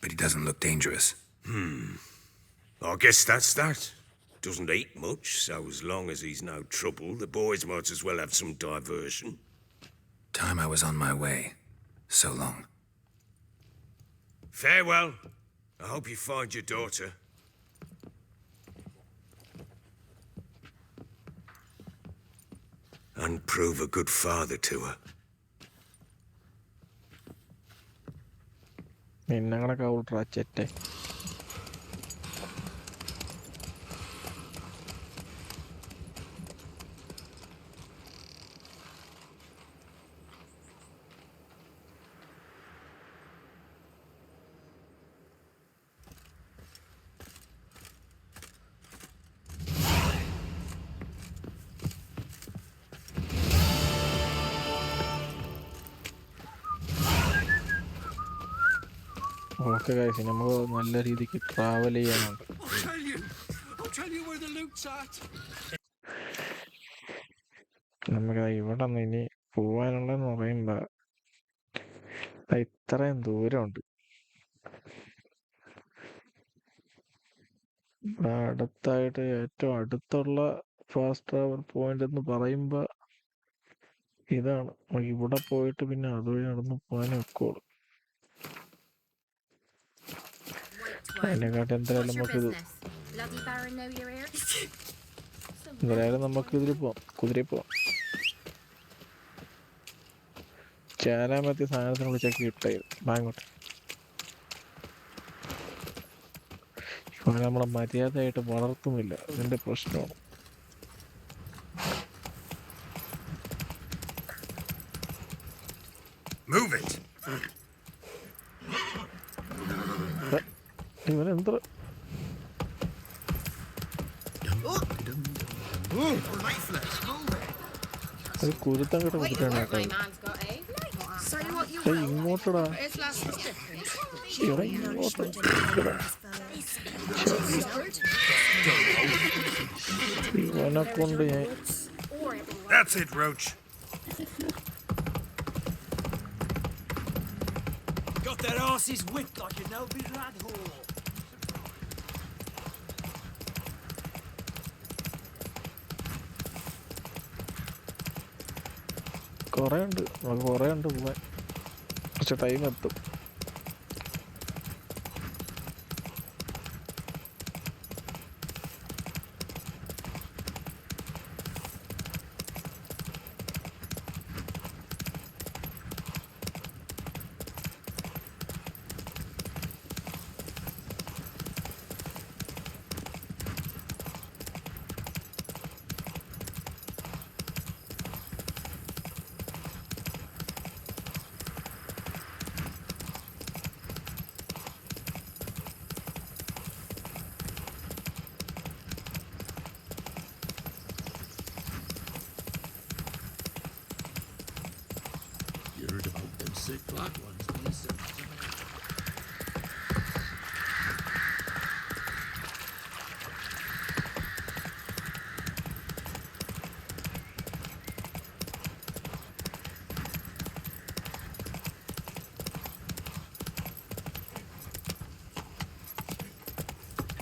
but he doesn't look dangerous. I guess that's that. Doesn't eat much, so as long as he's no trouble, the boys might as well have some diversion. Time I was on my way. So long. Farewell. I hope you find your daughter. And prove a good father to her. നിന്നെ കണക്ക് ഔട്രാ ചെറ്റെ. Okay guys, നമുക്ക് നല്ല രീതിക്ക് travel ചെയ്യാനുണ്ട്. നമുക്ക് ഇവിടെ നിന്ന് ഇനി പോവാനുള്ളതെന്ന് പറയുമ്പോ ഇത്രയും ദൂരമുണ്ട്. ഇവിടെ അടുത്തായിട്ട് ഏറ്റവും അടുത്തുള്ള ഫാസ്റ്റ് ട്രാവൽ പോയിന്റ് എന്ന് പറയുമ്പോ ഇതാണ്. നമുക്ക് ഇവിടെ പോയിട്ട് പിന്നെ അതുവഴി നടന്ന് പോകാനേ ഒക്കുള്ളൂ. അതിനെക്കാട്ടി എന്തായാലും നമുക്കിത് എന്തായാലും നമുക്ക് ഇതിൽ പോവാം, കുതിരയിൽ പോവാം. ചേരാമത്തി സാധനത്തിന് വിളിച്ചൊക്കെ കിട്ടായിരുന്നു ബാങ്കോട്ട്. ഇവനെ നമ്മളെ മര്യാദയായിട്ട് വളർത്തുന്നില്ല, അതിന്റെ പ്രശ്നമാണ്. ഇവനെന്താ ഒരു കുരുത്തം കേട്ട കുതിരയാണ് കേട്ടോ. ഇങ്ങോട്ടടാ, ഇങ്ങോട്ട് ഇവനെ കൊണ്ട് ഞാൻ That's it, Roach. Got their asses whipped like a no big lad whore. കൊറേ ഉണ്ട്, നമുക്ക് കൊറേ ഉണ്ട് പോവാൻ. കുറച്ച് ടൈം എത്തും. Sick black ones, listen.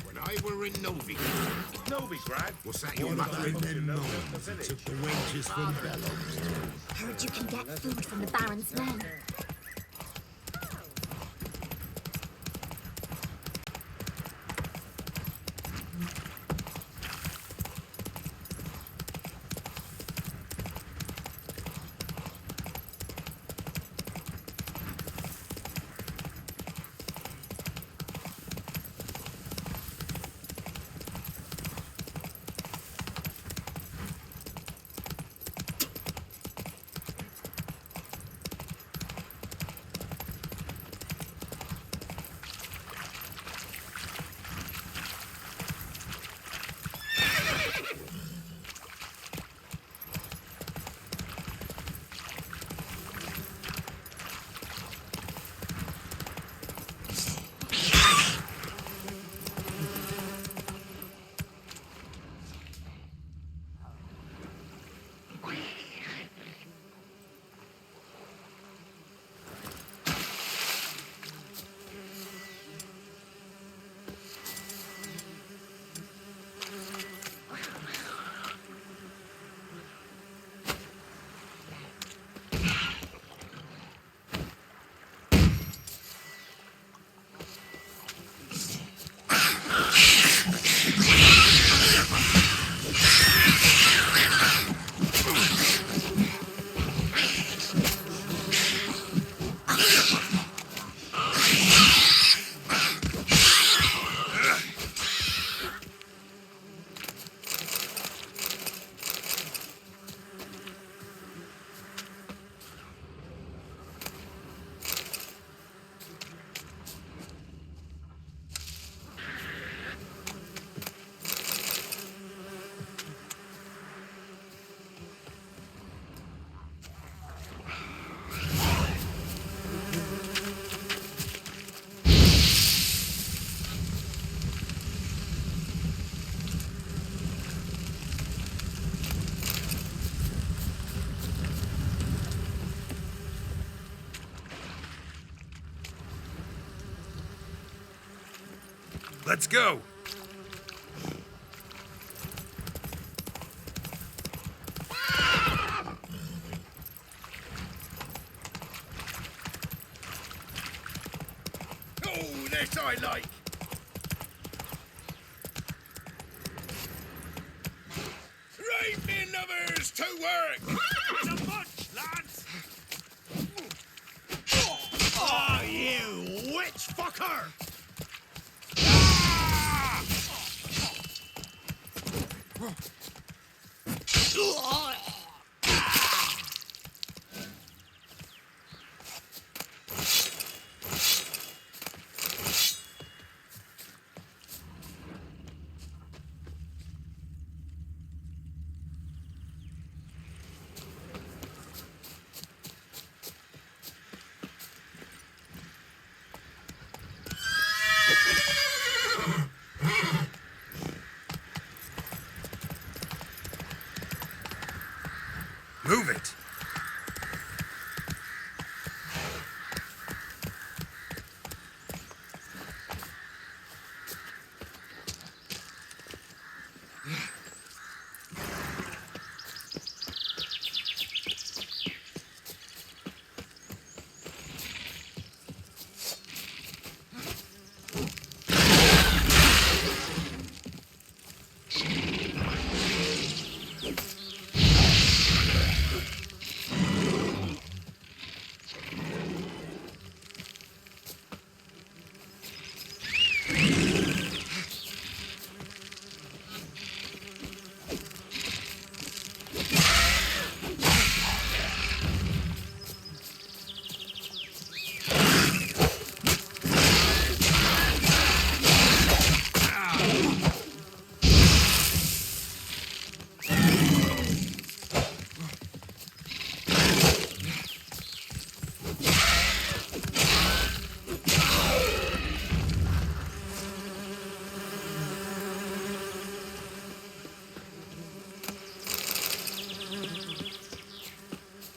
When I were in Novigrad? what's that your mother in them gnomes who took the wenches from Bellows? Heard you can get food from the Baron's men. Let's go! Oh, this I like! Right, me lovers, to work! As a bunch, lads! Oh, you witch fucker! Move it!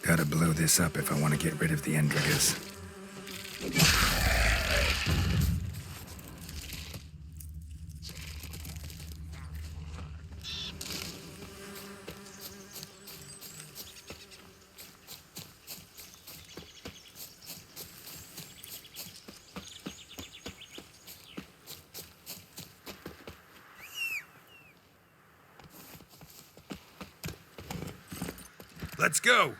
Gotta blow this up if I want to get rid of the Endriggers. Let's go!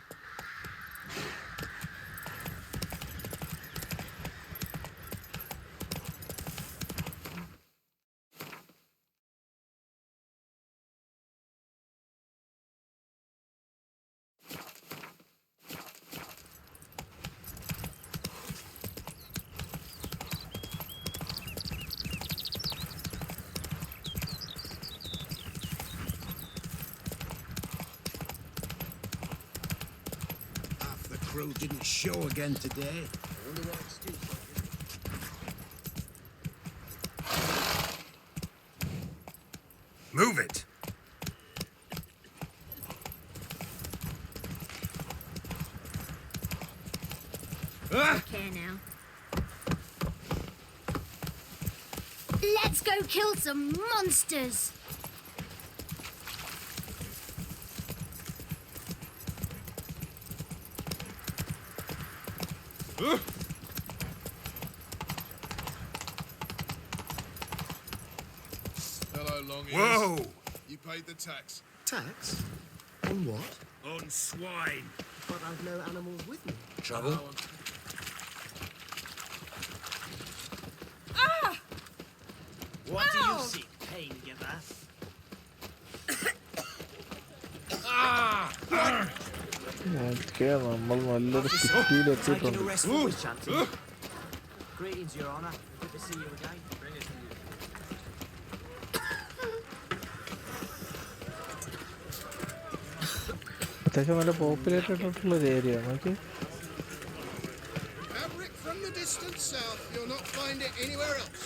Crew didn't show again today. I wonder what excuse. Move it! Okay now. Let's go kill some monsters. Hello, Longies. Whoa! You paid the tax. Tax? On what? On swine. But I've no animals with me. Trouble? What do you seek, pain giver? നമ്മൾ നല്ലൊരു സിറ്റിയിൽ Taking എത്തിയിട്ടുണ്ട്. a rest for witch hunting. Greetings, Your Honor. Good to see you again. Bring it to you. അത്യാവശ്യം നല്ല populated ആയിട്ടുള്ള ഒരു area നോക്കി. Fabric from the distant south. You'll not find it anywhere else.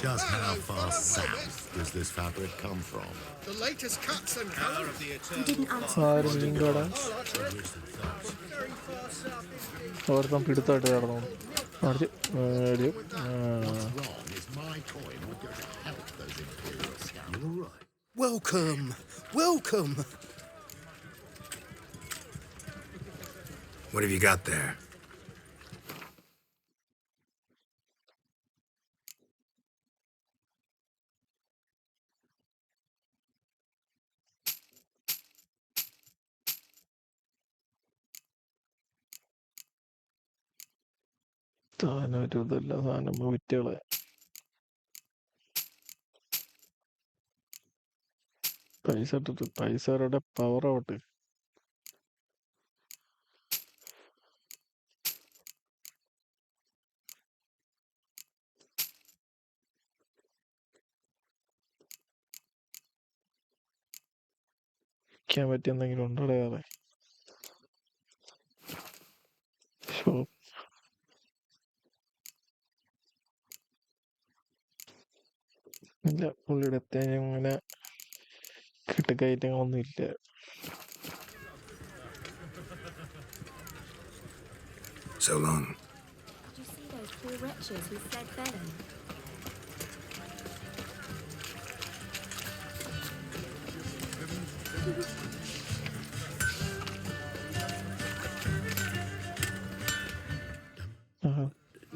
Just how far south does this fabric come from? The latest cuts and colour of the You eternal. didn't answer. ആര് മീൻ കട Very far south indeed. ഓർക്കം പിടുത്തമായിട്ട് കിടന്നു. Welcome. Welcome. What have you got there? സാധനം ഒരു ഇതല്ല, സാധനം വിറ്റുകളെ. പൈസ ഇട്ടിട്ട് പൈസയുടെ പവർ ആവട്ടെ. വിൽക്കാൻ പറ്റിയ എന്തെങ്കിലും ഉണ്ടോ വേറെ? ഷോപ്പ് ഇല്ല, പുള്ളിയുടെ അടുത്ത് അങ്ങനെ കിട്ടക്കയറ്റങ്ങളൊന്നും ഇല്ല. So long. Did you see those poor wretches who fled Belen?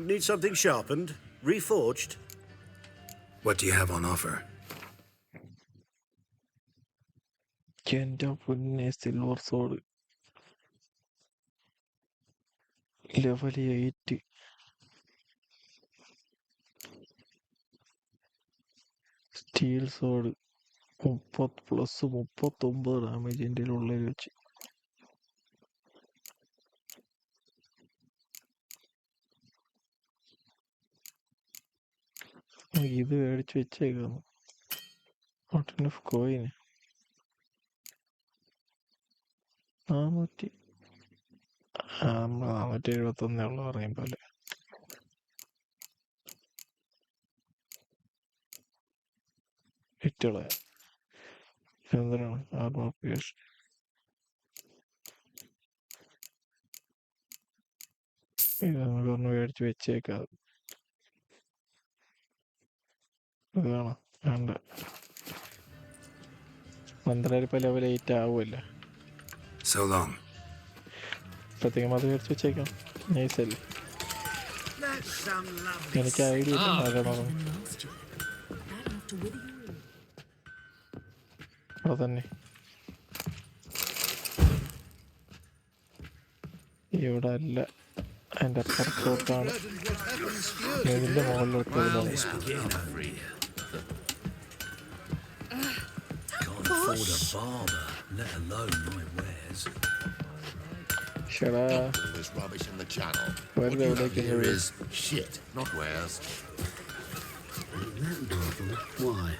Need something sharpened? Reforged? What do you have on offer? എൻ്റെ പൊന്നെ, സിൽവർ സോഡ് ലെവൽ 8, സ്റ്റീൽ സോഡ് 30+39 ഡാമേജ് എൻ്റെ ഉള്ളിൽ വെച്ച്. ഇത് മേടിച്ച് വെച്ചേക്കാണ്. കോയിന് 471 പറയും പോലെ. ഇറ്റളെ എന്തിനാണ് ആർമർ പിയേഴ്സ്? ഇത് നമുക്കൊന്ന് മേടിച്ച് വെച്ചേക്കാം. ഇത് കാണാം, വേണ്ട. 12 ഇപ്പം ലെവൽ 8 ആവുമല്ലേ. So long. പ്രത്യേകം അത് മേടിച്ച് വെച്ചേക്കാം. നൈസല്ലേ? എനിക്ക് ഐഡിയ ഇല്ല ആരാണോ. അവിടെ തന്നെ ഇവിടെ അല്ല, അതിൻ്റെ അപ്പുറത്തോട്ടാണ്. ഇതിൻ്റെ മുകളിലോട്ട് പോകുന്നത്. ഷടാ, വെറുതെ എവിടേക്ക് Shit, not wares. Why?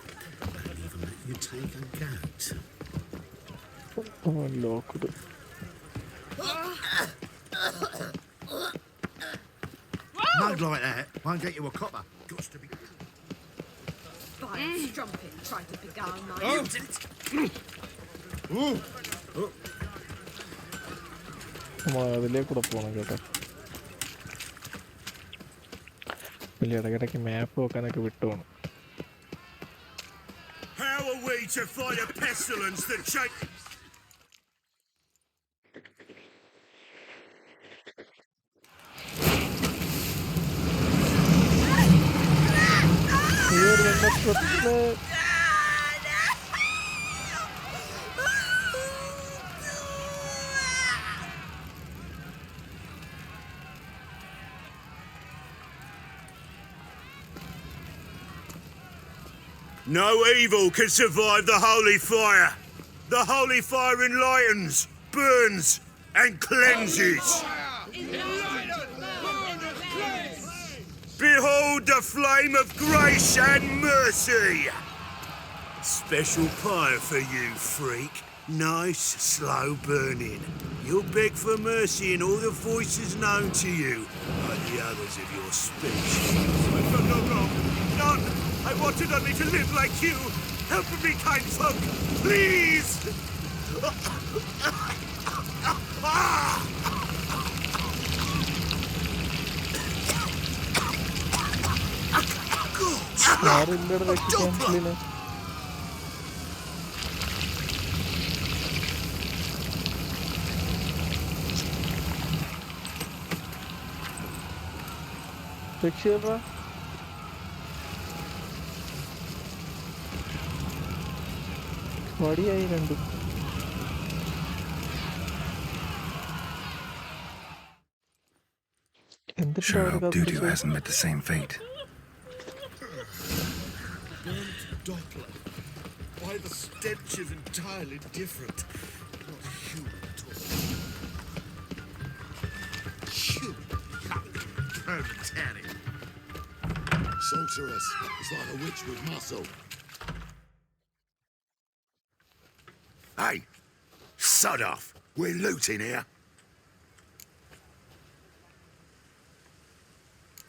I don't even let you take a goat. Locked. Mug like that won't get you a copper. Got to be. Fine, strumpet, try to beguile my... അതിലേക്കൂടെ പോകണം കേട്ടോ. വലിയ ഇടയ്ക്കിടയ്ക്ക് മാപ്പ് വെക്കാനൊക്കെ വിട്ടുപോകണം. How are we to fight a pestilence that shakes? No evil can survive the holy fire. The holy fire enlightens, burns, and cleanses. Behold the flame of grace and mercy. Special pyre for you, freak. Nice, slow burning. You'll beg for mercy in all the voices known to you, like the others of your species. I've done no wrong. None. I wanted only to live like you. Help me, kind folk, please! ആരില്ലടെ രക്ഷിക്കാൻ പുള്ളിനെ. രക്ഷിയപ്പാ. വടിയായി രണ്ടും. Sure hope Dudu hasn't met the same fate. Doppler. Why, the stench is entirely different. Not human at all. Human? Permitani. Sorceress. It's like a witch with muscle. Hey, sod off. We're looting here.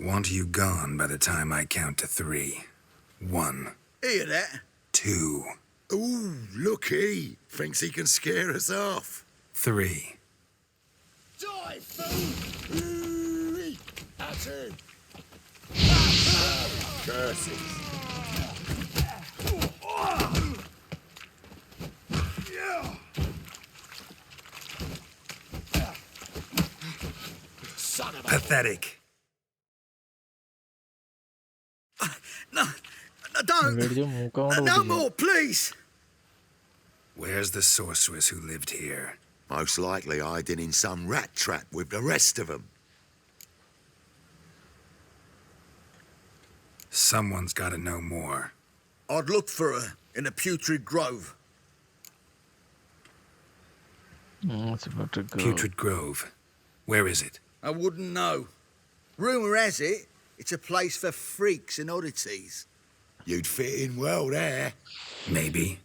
Want you gone by the time I count to 3. 1. Hear that? 2. Ooh, looky. Thinks he can scare us off. 3. Die, fool! That's him! Curses! Son of a... Pathetic. No, don't! No more, please! Where's the sorceress who lived here? Most likely hiding in some rat trap with the rest of them. Someone's got to know more. I'd look for her in the Putrid Grove. It's about to go. Putrid Grove. Where is it? I wouldn't know. Rumour has it, it's a place for freaks and oddities. You'd fit in well there. Maybe.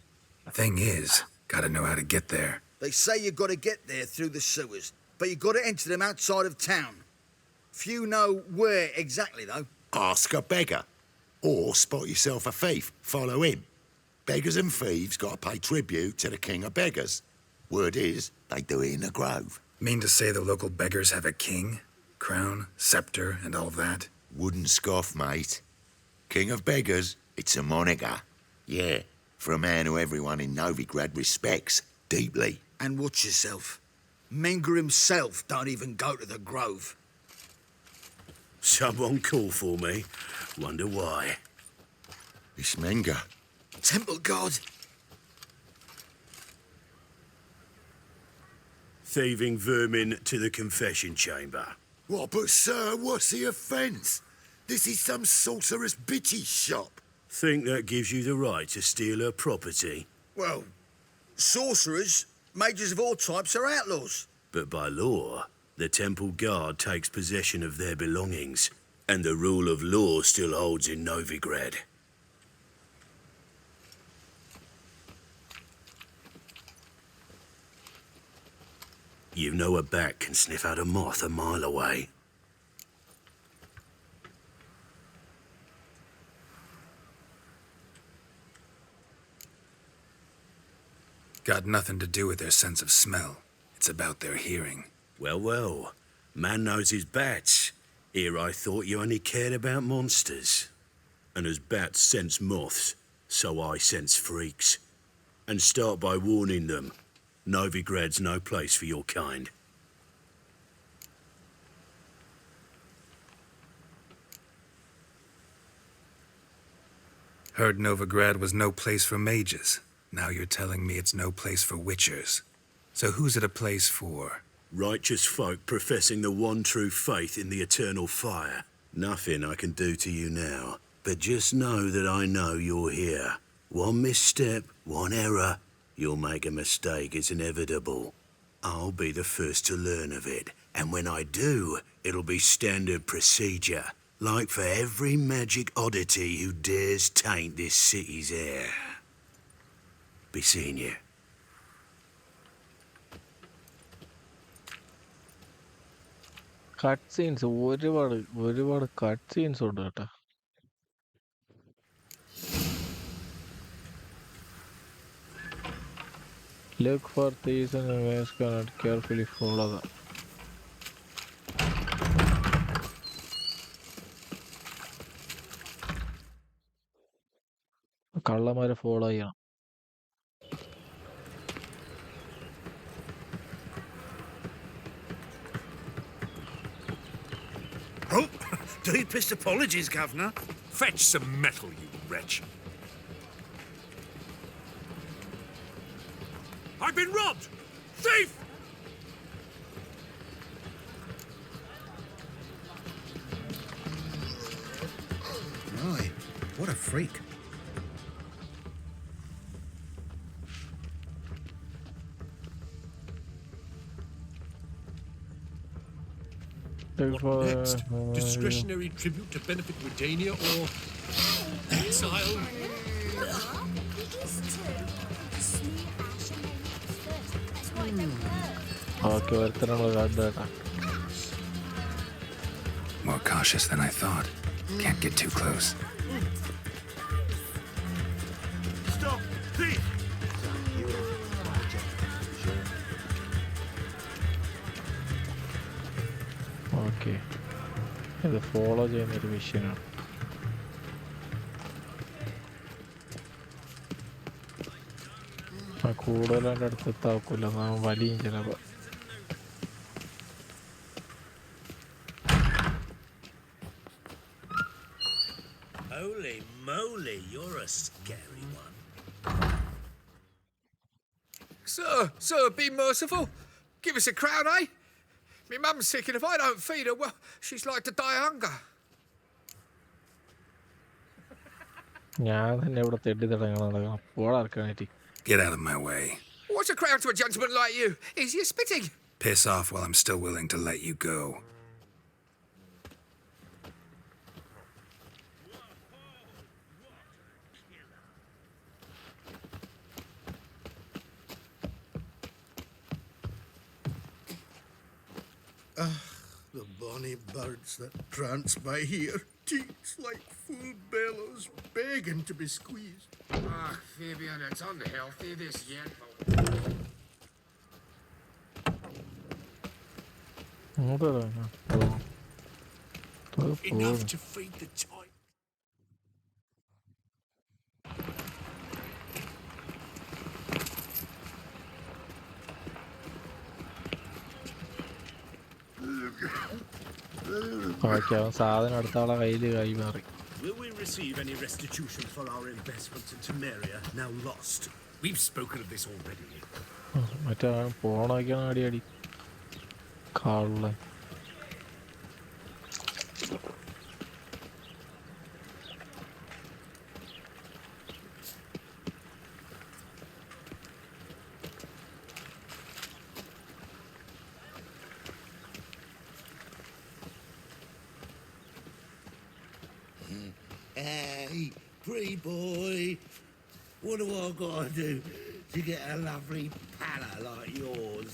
Thing is, gotta know how to get there. They say you got to get there through the sewers, but you got to enter them outside of town. Few know where exactly, though. Ask a beggar. Or spot yourself a thief. Follow him. Beggars and thieves got to pay tribute to the king of beggars. Word is, they do it in the grove. Mean to say the local beggars have a king, crown, scepter, and all that? Wouldn't scoff, mate. King of beggars, it's a moniker. Yeah, for a man who everyone in Novigrad respects deeply. And watch yourself. Menger himself don't even go to the grove. Someone call for me. Wonder why. It's Menger. Temple God. Thieving vermin to the confession chamber. What, but sir, what's the offence? This is some sorceress bitchy shop. Think that gives you the right to steal her property? Well, sorcerers, mages of all types are outlaws. But by law, the temple guard takes possession of their belongings, and the rule of law still holds in Novigrad. You know a bat can sniff out a moth a mile away. Got nothing to do with their sense of smell. It's about their hearing. Well, well. Man knows his bats. Here I thought you only cared about monsters. And as bats sense moths, so I sense freaks. And start by warning them. Novigrad's no place for your kind. Heard Novigrad was no place for mages. Now you're telling me it's no place for witchers. So who's it a place for? Righteous folk professing the one true faith in the eternal fire. Nothing I can do to you now, but just know that I know you're here. One misstep, one error, you'll make a mistake, it's inevitable. I'll be the first to learn of it, and when I do, it'll be standard procedure, like for every magic oddity who dares taint this city's air. Be seeing you. Cut scenes ഒരുപാട് cut scenes ഉണ്ട് കേട്ടോ. Look for thieves and ways cannot carefully follow them. കള്ളന്മാരെ follow ചെയ്യണം. Oh, deepest apologies, Governor. Fetch some metal, you wretch. I've been robbed! Thief! My, what a freak. What next? Discretionary tribute to benefit Redania or exile? Okay, ഒരുത്തരം നമ്മൾ കണ്ടു കേട്ടാ. More cautious than I thought. Can't get too close. Stop! Thief! Okay, ഇത് follow ചെയ്യുന്നൊരു വിഷയമാണ്. കൂടുതൽ എൻ്റെ അടുത്ത് എത്താക്കൂല, വലിയും ചിലപ്പോൾ. Holy moly, you're a scary one. Sir, be merciful. Give us a crown, eh? Me mum's sick, and if I don't feed her, well, she's like to die of hunger. ഞാൻ തന്നെ ഇവിടെ തെണ്ടി തുടങ്ങണം. പോടാർക്കാനായിട്ട്. Get out of my way. What's a crown to a gentleman like you? Is you spitting? Piss off while I'm still willing to let you go. The bonny birds that prance by here, cheeks like full bellows, begging to be squeezed. Ah, Fabian, it's unhealthy, this yet. Enough to feed the time. Okay, അവൻ സാധനം അടുത്ത ആളെ കയ്യിൽ കൈമാറി. Will we receive any restitution for our investments in Temeria, now lost? We've spoken of this already. മറ്റേ പോണൊക്കെയാണ് അടി കാളിലെ. Hey, pretty boy, what do I gotta do to get a lovely pala like yours?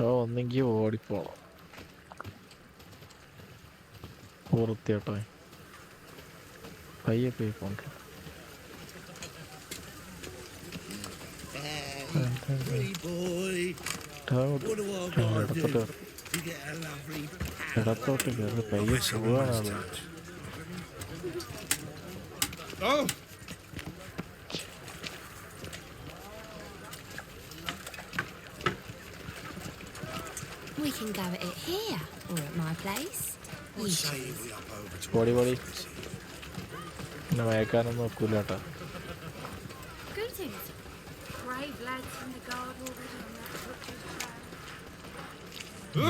ഒന്നെങ്കിൽ ഓടിപ്പോണം. വൃത്തിയാട്ടോ പയ്യെ പോയി പോണ്ട. Pretty boy, what do I gotta do to get a lovely ഇടത്തോട്ട് കയറി പയ്യെ പോവാണ്. Oh! We can go at it here or at my place. What say if we up over to പൊടി പിന്നെ മയക്കാനൊന്നും നോക്കൂല കേട്ടോ. Greetings. Brave lads from the guard already on that butcher's trail.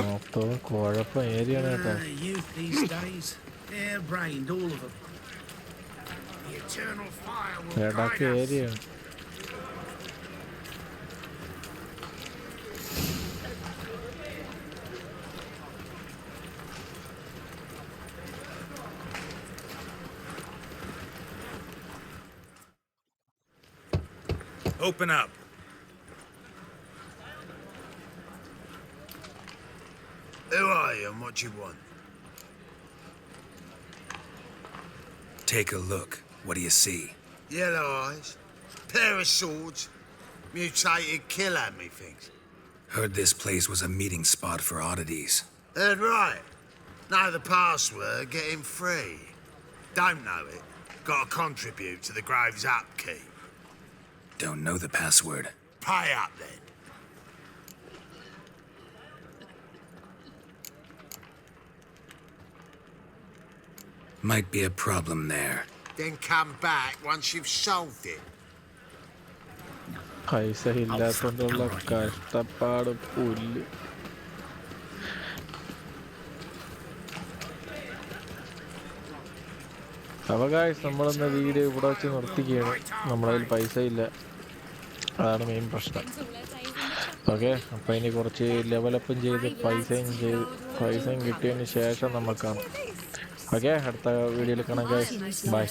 മൊത്തം കുഴപ്പം ഏരിയാണ് കേട്ടോ. Youth these days, hair-brained, all of them. The eternal fire will ഇടക്ക് guide us. ഏരിയാണ്. Open up. Who are you and what you want? Take a look. What do you see? Yellow eyes, pair of swords, mutated killer, methinks. Heard this place was a meeting spot for oddities. Heard right. Know the password, get him free. Don't know it, gotta contribute to the Grave's upkeep. Don't know the password. Pay up then. Might be a problem there. Then come back once you've solved it. പൈസ ഇല്ലാത്തോണ്ടുള്ള കഷ്ടപ്പാട് പുല്ല്. അപ്പൊ guys, നമ്മളിന്ന് video ഇവിടെ വെച്ച് നിർത്തിക്കുകയാണ്. നമ്മളതിൽ പൈസ ഇല്ല, അതാണ് മെയിൻ പ്രശ്നം. ഓക്കെ, അപ്പൊ ഇനി കുറച്ച് ലെവലപ്പും ചെയ്ത് പൈസയും കിട്ടിയതിന് ശേഷം നമുക്ക് കാണാം. ഓക്കെ, അടുത്ത വീഡിയോയിൽ കാണാം ഗായ്സ്. ബൈ.